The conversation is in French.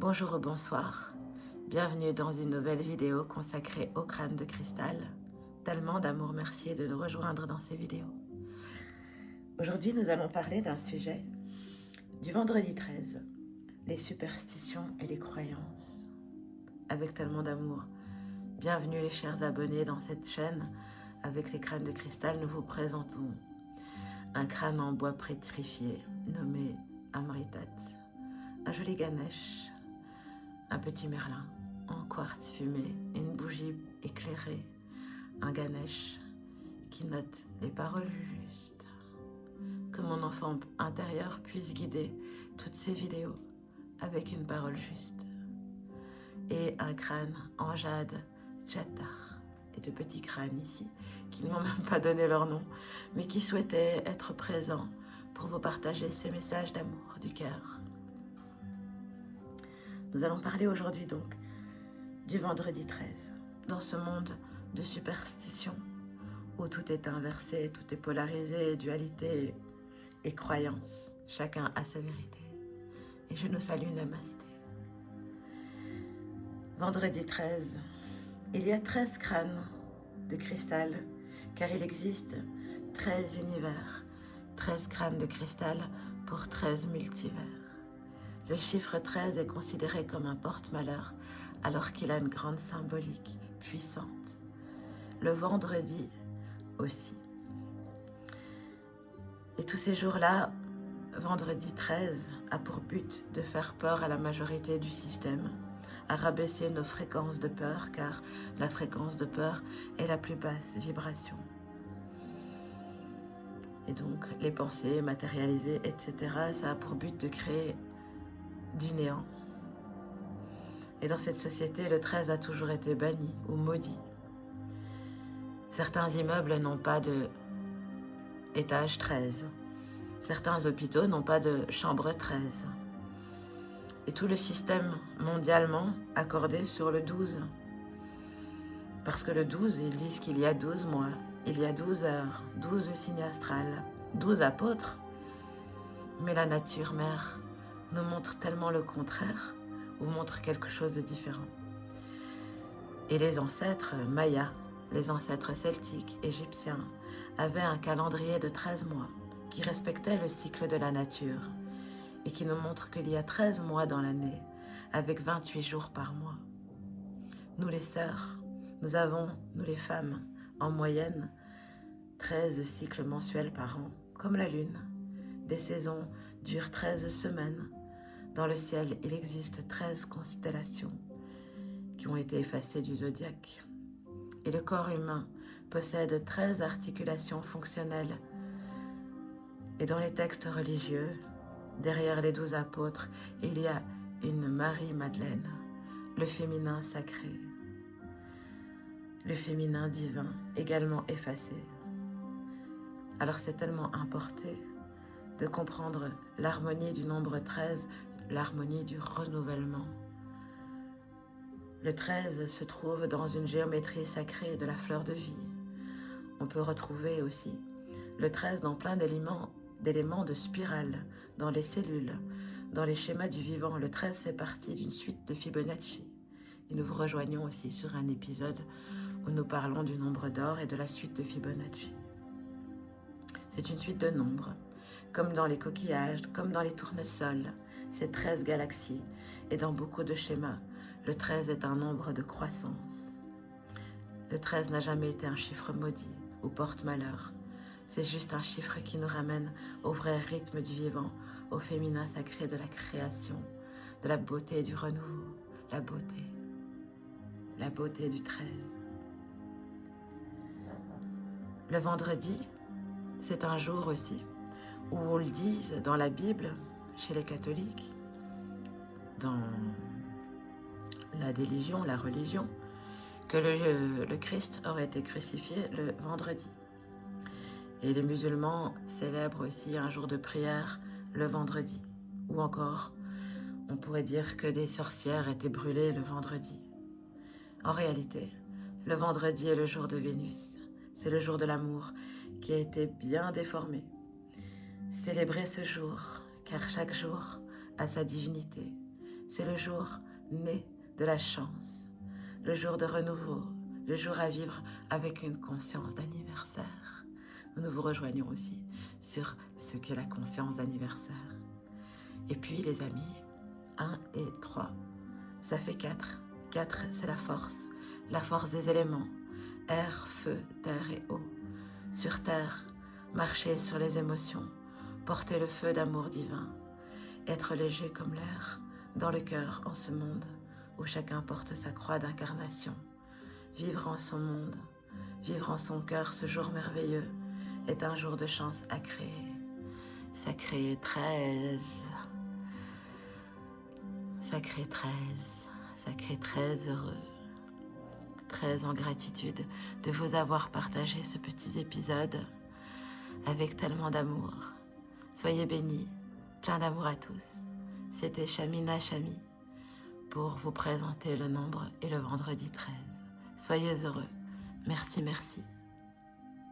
Bonjour ou bonsoir, bienvenue dans une nouvelle vidéo consacrée au crâne de cristal. Tellement d'amour, merci de nous rejoindre dans ces vidéos. Aujourd'hui, nous allons parler d'un sujet du vendredi 13, les superstitions et les croyances. Avec tellement d'amour, bienvenue les chers abonnés dans cette chaîne. Avec les crânes de cristal, nous vous présentons un crâne en bois pétrifié nommé Amritat, un joli Ganesh, un petit Merlin en quartz fumé, une bougie éclairée, un Ganesh qui note les paroles justes. Que mon enfant intérieur puisse guider toutes ces vidéos avec une parole juste. Et un crâne en jade Jatar, et de petits crânes ici qui ne m'ont même pas donné leur nom, mais qui souhaitaient être présents pour vous partager ces messages d'amour du cœur. Nous allons parler aujourd'hui donc du vendredi 13, dans ce monde de superstition où tout est inversé, tout est polarisé, dualité et croyance. Chacun a sa vérité. Et je nous salue, namasté. Vendredi 13, il y a 13 crânes de cristal, car il existe 13 univers, 13 crânes de cristal pour 13 multivers. Le chiffre 13 est considéré comme un porte-malheur, alors qu'il a une grande symbolique puissante. Le vendredi aussi. Et tous ces jours-là, vendredi 13 a pour but de faire peur à la majorité du système, à rabaisser nos fréquences de peur, car la fréquence de peur est la plus basse vibration. Et donc, les pensées matérialisées, etc., ça a pour but de créer du néant. Et dans cette société, le 13 a toujours été banni ou maudit. Certains immeubles n'ont pas de étage 13. Certains hôpitaux n'ont pas de chambre 13. Et tout le système mondialement accordé sur le 12. Parce que le 12, ils disent qu'il y a 12 mois, il y a 12 heures, 12 signes astrales, 12 apôtres. Mais la nature mère nous montre tellement le contraire, ou montre quelque chose de différent. Et les ancêtres mayas, les ancêtres celtiques, égyptiens, avaient un calendrier de 13 mois qui respectait le cycle de la nature et qui nous montre qu'il y a 13 mois dans l'année avec 28 jours par mois. Nous les sœurs, nous avons, nous les femmes, en moyenne, 13 cycles mensuels par an, comme la lune. Les saisons durent 13 semaines. Dans le ciel, il existe 13 constellations qui ont été effacées du zodiaque. Et le corps humain possède 13 articulations fonctionnelles. Et dans les textes religieux, derrière les 12 apôtres, il y a une Marie-Madeleine, le féminin sacré, le féminin divin, également effacé. Alors c'est tellement importé de comprendre l'harmonie du nombre 13, l'harmonie du renouvellement. Le 13 se trouve dans une géométrie sacrée de la fleur de vie. On peut retrouver aussi le 13 dans plein d'éléments de spirale, dans les cellules, dans les schémas du vivant. Le 13 fait partie d'une suite de Fibonacci. Et nous vous rejoignons aussi sur un épisode où nous parlons du nombre d'or et de la suite de Fibonacci. C'est une suite de nombres, comme dans les coquillages, comme dans les tournesols. C'est 13 galaxies, et dans beaucoup de schémas, le 13 est un nombre de croissance. Le 13 n'a jamais été un chiffre maudit ou porte-malheur. C'est juste un chiffre qui nous ramène au vrai rythme du vivant, au féminin sacré de la création, de la beauté et du renouveau, la beauté du 13. Le vendredi, c'est un jour aussi où on le dise dans la Bible, chez les catholiques, dans la déligion, la religion, que le Christ aurait été crucifié le vendredi. Et les musulmans célèbrent aussi un jour de prière le vendredi. Ou encore, on pourrait dire que des sorcières étaient brûlées le vendredi. En réalité, le vendredi est le jour de Vénus. C'est le jour de l'amour qui a été bien déformé. Célébrez ce jour, car chaque jour a sa divinité. C'est le jour né de la chance, le jour de renouveau, le jour à vivre avec une conscience d'anniversaire. Nous vous rejoignons aussi sur ce qu'est la conscience d'anniversaire. Et puis les amis, 1 et 3, ça fait 4. 4, c'est la force des éléments, air, feu, terre et eau. Sur terre, marcher sur les émotions, porter le feu d'amour divin, être léger comme l'air, dans le cœur en ce monde où chacun porte sa croix d'incarnation. Vivre en son monde, vivre en son cœur ce jour merveilleux est un jour de chance à créer. Sacré 13, sacré 13, sacré 13 heureux, très en gratitude de vous avoir partagé ce petit épisode avec tellement d'amour. Soyez bénis, plein d'amour à tous. C'était Chamina Chami pour vous présenter le nombre et le vendredi 13. Soyez heureux. Merci, merci.